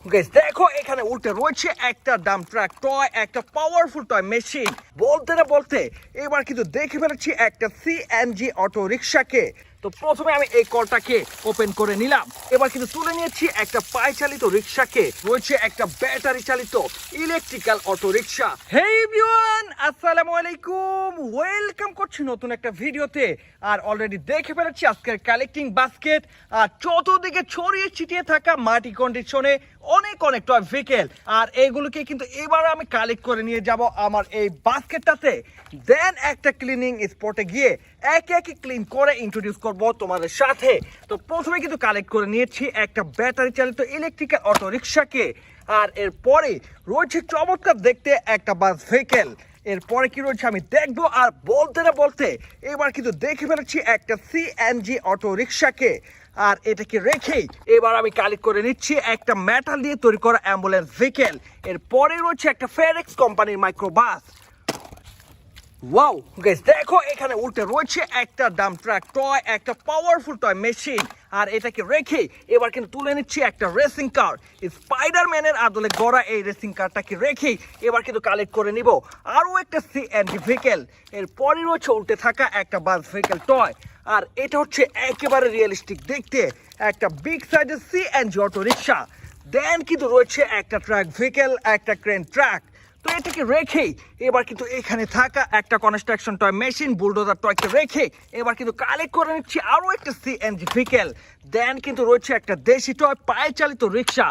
Guys দেখো এখানে উল্টে রয়েছে একটা ডাম্প ট্রাক টয়, একটা পাওয়ারফুল টয় মেশিন। বলতে না বলতে এবার কিন্তু দেখে ফেলেছি একটা সিএনজি অটো রিক্সাকে। তো প্রথমে আমি এই কলটাকে ওপেন করে নিলাম। এবার কিন্তু তুলে নিয়েছি একটা পায়ে চালিত রিক্সাকে, রয়েছে একটা ব্যাটারি চালিত electrical auto rickshaw. Hey everyone, আসসালামু আলাইকুম, ওয়েলকাম করছি নতুন একটা ভিডিওতে। আর অলরেডি দেখে ফেলেছি আজকের কালেক্টিং বাস্কেট, আর চতুর্দিকে ছড়িয়ে ছিটিয়ে থাকা মাটি কন্ডিশনে অনেক অনেক টয় ভেহিকেল। আর এইগুলোকে কিন্তু এবার আমি কালেক্ট করে নিয়ে যাব আমার এই বাস্কেটটাতে। দেন একটা ক্লিনিং স্পটে গিয়ে একে একে ক্লিন করে ইন্ট্রোডিউস করব তোমাদের সাথে। তো প্রথমে কিন্তু কালেক্ট করে নিয়েছি একটা ব্যাটারি চালিত ইলেকট্রিক্যাল অটো রিক্সাকে। আর এরপরে রয়েছে চমৎকার দেখতে একটা বাস ভেহিকেল। এরপরে কি রয়েছে আমি দেখবো। আর বলতে না বলতে এবার কিন্তু দেখে ফেলেছি একটা সিএনজি অটো রিক্সাকে। আর এটাকে রেখেই এবার আমি কালেক্ট করে নিচ্ছি একটা মেটাল দিয়ে তৈরি করা অ্যাম্বুলেন্স ভেহিকেল। এরপরে রয়েছে একটা ফেডেক্স কোম্পানির মাইক্রোবাস। ওয়াও গাইস দেখো এখানে উল্টে রয়েছে একটা ডাম্প ট্রাক টয়, একটা পাওয়ারফুল টয় মেশিন। আর এটাকে রেখে এবার কিন্তু তুলে নিচ্ছি একটা রেসিং কার। স্পাইডারম্যানের আদলে গড়া এই রেসিং কারটাকে রেখেই এবার কিন্তু কালেক্ট করে নিব আরও একটা সিএনজি ভেহিকেল। এরপরই রয়েছে উল্টে থাকা একটা বাস ভেহিকেল টয়। আর এটা হচ্ছে একেবারে রিয়েলিস্টিক দেখতে একটা বিগ সাইজের সিএনজি অটো রিক্সা। দেন কিন্তু রয়েছে একটা ট্রাক ভেহিকেল, একটা ক্রেন ট্রাক। তো এটাকে রেখেই এবার কিন্তু এখানে থাকা একটা কনস্ট্রাকশন টয় মেশিন বুলডোজার টয়কে রেখে এবার কিন্তু কালেক্ট করে নিচ্ছি আরও একটা সিএনজি ভেহিকেল। দেন কিন্তু রয়েছে একটা দেশি টয় পায়ে চালিত রিক্সা।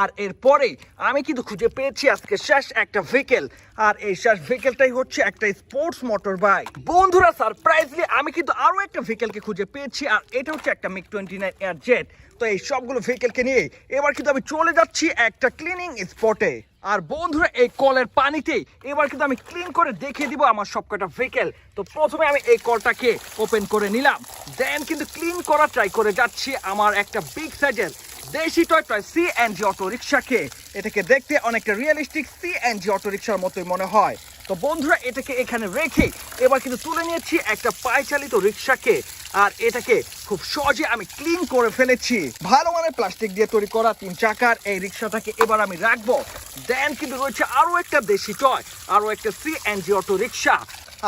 আর এরপরে আমি কিন্তু খুঁজে পেয়েছি আজকে শেষ একটা ভেহিকেল। আর এই শেষ ভেহিকেলটাই হচ্ছে একটা স্পোর্টস মোটর বাইক। বন্ধুরা সারপ্রাইজলি আমি কিন্তু আরও একটা ভেহিকেলকে খুঁজে পেয়েছি, আর এটা হচ্ছে একটা মিগ 29 এয়ার জেট। তো এই সবগুলো ভেহিকেলকে নিয়ে এবার কিন্তু আমি চলে যাচ্ছি একটা ক্লিনিং স্পটে। আর বন্ধুরা এই কলের পানিতে এবার কিন্তু আমি ক্লিন করে দেখিয়ে দিব আমার সবকটা ভেহিকেল। তো প্রথমে আমি এই কলটাকে ওপেন করে নিলাম। দেন কিন্তু ক্লিন করা ট্রাই করে যাচ্ছি আমার একটা বিগ সাইজের দেশি টয় সিএনজি অটো রিক্সাকে। এটাকে দেখতে অনেকটা রিয়েলিস্টিক সিএনজি অটো রিক্সার মতোই মনে হয়। তো বন্ধুরা এটাকে এখানে রেখে এবার কিন্তু তুলে নিয়েছি একটা পায়ে চালিত রিক্সাকে। আর এটাকে খুব সহজে আমি ক্লিন করে ফেলেছি। ভালো মানের প্লাস্টিক দিয়ে তৈরি করা 3 চাকার এই রিক্সাটাকে এবার আমি রাখবো। দেন কিন্তু রয়েছে আরো একটা দেশি টয়, আরো একটা সিএনজি অটো রিক্সা।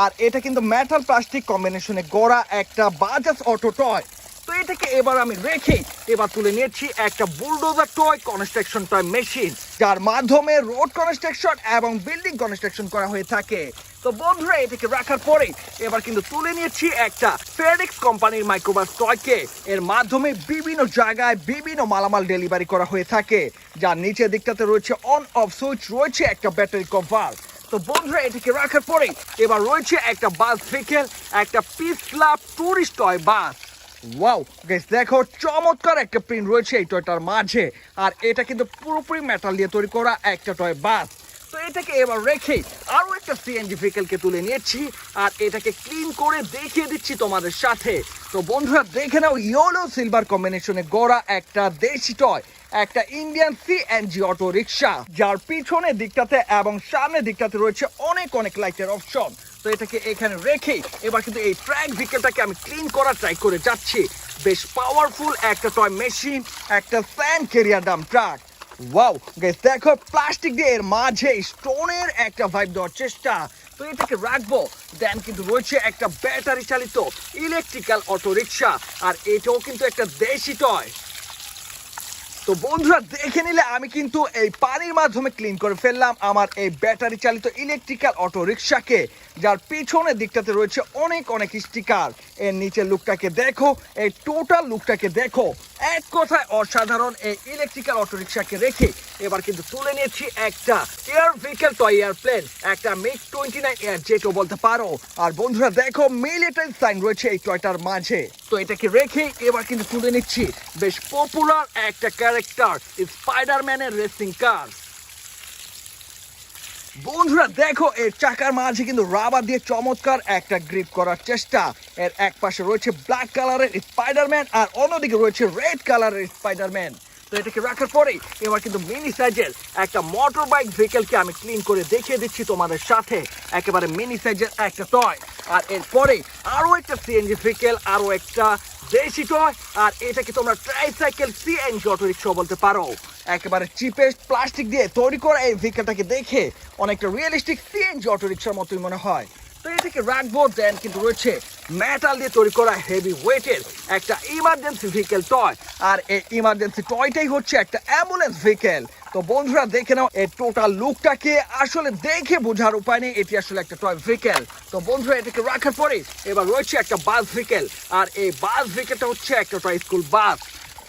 আর এটা কিন্তু মেটাল প্লাস্টিক কম্বিনেশনে গড়া একটা বাজাজ অটো টয়। তো এটাকে এবার আমি রেখে এবার তুলে নিয়েছি একটা bulldozer toy construction toy machine, যার মাধ্যমে রোড কনস্ট্রাকশন এবং বিল্ডিং কনস্ট্রাকশন করা হয়ে থাকে। তো বন্ধুরা এটাকে রাখার পরে এবার কিন্তু তুলে নিয়েছি একটা ফেডেক্স কোম্পানির মাইক্রোবাস টয়কে। এর মাধ্যমে বিভিন্ন জায়গায় বিভিন্ন মালামাল ডেলিভারি করা হয়ে থাকে, যার নিচের দিকটাতে রয়েছে অন অফ সুইচ, রয়েছে একটা ব্যাটারি কভার। তো বন্ধুরা এটাকে রাখার পরে এবার রয়েছে একটা বাস ভেহিকেল, একটা পিস ক্লাব টুরিস্ট টয় বাস। ওয়াও গাইস দেখো চমৎকার একটা প্রিন্ট রয়েছে এই টয়টার মাঝে। আর এটা কিন্তু পুরোপুরি মেটাল দিয়ে তৈরি করা একটা টয় বাস। তো এটাকে এবার রেখে আরো একটা সিএনজি ভেহিকেলকে তুলে নিয়েছি, আর এটাকে ক্লিন করে দেখিয়ে দিচ্ছি তোমাদের সাথে। তো বন্ধুরা দেখে নাও ইয়েলো সিলভার কম্বিনেশনে গড়া একটা দেশি টয়, একটা ইন্ডিয়ান সিএনজি অটো রিক্সা, যার পিছনের দিকটাতে এবং সামনের দিকটাতে রয়েছে অনেক অনেক লাইটের অপশন। তো এটাকে এখানে রেখে এবার কিন্তু এই ট্র্যাক ভেহিকেলটাকে আমি ক্লিন করার ট্রাই করে যাচ্ছি। বেশ পাওয়ারফুল একটা টয় মেশিন, একটা sand carrier dump truck. Wow guys দেখো প্লাস্টিক দিয়ে এর মাঝে স্টোনের একটা ভাইব দেওয়ার চেষ্টা। তো এটাকে রাখবো। দেন কিন্তু রয়েছে একটা ব্যাটারি চালিত ইলেকট্রিক্যাল অটো রিক্সা, আর এটাও কিন্তু একটা দেশি টয়। তো বন্ধুরা দেখে নিলে আমি কিন্তু এই পানির মাধ্যমে ক্লিন করে ফেললাম আমার এই ব্যাটারি চালিত ইলেকট্রিক্যাল অটো রিক্সাকে, যার পিছনের দিকটাতে রয়েছে অনেক অনেক স্টিকার। এর নিচের লুকটাকে দেখো, এই টোটাল লুকটাকে দেখো, এক কথায় অসাধারণ। এই ইলেকট্রিক্যাল অটো রিক্সাকে রেখে এবার কিন্তু তুলে নিয়েছি একটা এয়ার ভেহিকেল টয় এয়ারপ্লেন, একটা মিগ 29 এয়ার জেটও বলতে পারো। আর বন্ধুরা দেখো মিলিটারি সাইন রয়েছে এই টয়টার মাঝে। তো এটাকে রেখে এবার কিন্তু তুলে নিচ্ছি বেশ পপুলার একটা ক্যারেক্টার স্পাইডারম্যানের রেসিং কার। বন্ধুরা দেখো এর চাকার মাঝে কিন্তু রাবার দিয়ে চমৎকার একটা গ্রিপ করার চেষ্টা। এর এক পাশে রয়েছে ব্ল্যাক কালারের স্পাইডারম্যান, আর অন্যদিকে রয়েছে রেড কালারের স্পাইডারম্যান। তো এটাকে রাখার পরে এবার কিন্তু মিনি সাইজের একটা মোটর বাইক ভেহিকেলকে আমি ক্লিন করে দেখিয়ে দিচ্ছি তোমাদের সাথে। একেবারে মিনি সাইজের একটা টয়। আর এরপরে আরো একটা সিএনজি ভেহিকেল, আরো একটা দেশি টয়, আর এটাকে তোমরা ট্রাইসাইকেল সিএনজি অটো রিক্সা বলতে পারো। একেবারে চিপেস্ট প্লাস্টিক দিয়ে তৈরি করা এই ভেহিকেলটাকে দেখে অনেকটা রিয়েলিস্টিক সিএনজি অটো রিক্সার মতোই মনে হয়। তো এটাকে রাখবো। দেন কিন্তু রয়েছে মেটাল দিয়ে তৈরি করা হেভি ওয়েটের একটা ইমার্জেন্সি ভেহিকেল টয়, আর এই ইমার্জেন্সি টয়টাই হচ্ছে একটা অ্যাম্বুলেন্স ভেহিকেল। তো বন্ধুরা দেখে নাও এই টোটাল লুকটাকে, আসলে দেখে বোঝার উপায় নেই এটি আসলে একটা টয় ভেহিকেল। তো বন্ধুরা এটাকে রাখার পরে এবার রয়েছে একটা বাস ভেহিকেল, আর এই বাস ভেহিকেলটা হচ্ছে একটা toy school bus.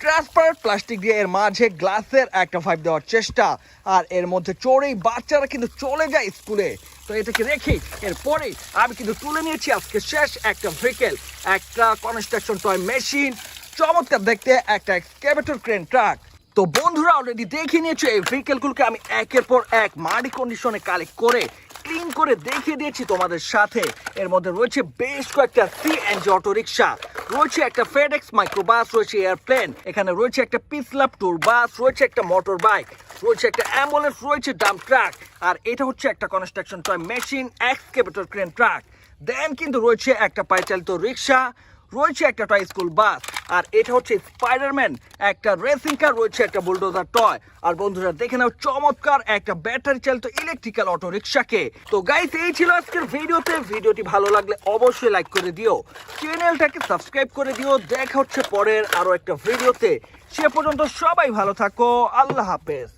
Transparent plastic দিয়ে এর মাঝে গ্লাসের একটা ভাইব দেওয়ার চেষ্টা, আর এর মধ্যে চড়েই বাচ্চারা কিন্তু চলে যায় স্কুলে। তো এটাকে রেখে এরপরে আমি কিন্তু তুলে নিয়েছি আজকে শেষ একটা ভেহিকেল, একটা কনস্ট্রাকশন টয় মেশিন, চমৎকার দেখতে একটা এক্সকেভেটর ক্রেন ট্রাক। তো বন্ধুরা অলরেডি দেখে নিয়েছো এই ভেহিকেলগুলোকে আমি একের পর এক মাটি কন্ডিশনে কালেক্ট করে ক্লিন করে দেখিয়ে দিয়েছি তোমাদের সাথে। এর মধ্যে রয়েছে বেশ কয়েকটা সিএনজি অটো রিক্সা, রয়েছে একটা ফেডেক্স মাইক্রোবাস, রয়েছে এয়ারপ্লেন, এখানে রয়েছে একটা পিসলাপ ট্যুর বাস, রয়েছে একটা মোটর বাইক, রয়েছে একটা অ্যাম্বুলেন্স, রয়েছে ডাম্প ট্রাক, আর এটা হচ্ছে একটা construction toy machine excavator crane truck. Then কিন্তু রয়েছে একটা পায়চালিত রিক্সা, রয়েছে একটা টয় স্কুল বাস, আর এটা হচ্ছে স্পাইডারম্যান একটা রেসিং কার, রয়েছে একটা বুলডোজার টয়। আর বন্ধুরা দেখে নাও চমৎকার একটা ব্যাটারি চালিত ইলেকট্রিক্যাল অটো রিক্সাকে। তো গাইস এই ছিল আজকের ভিডিওতে। ভিডিওটি ভালো লাগলে অবশ্যই লাইক করে দিও, চ্যানেলটাকে সাবস্ক্রাইব করে দিও। দেখা হচ্ছে পরের আরো একটা ভিডিওতে। সে পর্যন্ত সবাই ভালো থাকো, আল্লাহ হাফেজ।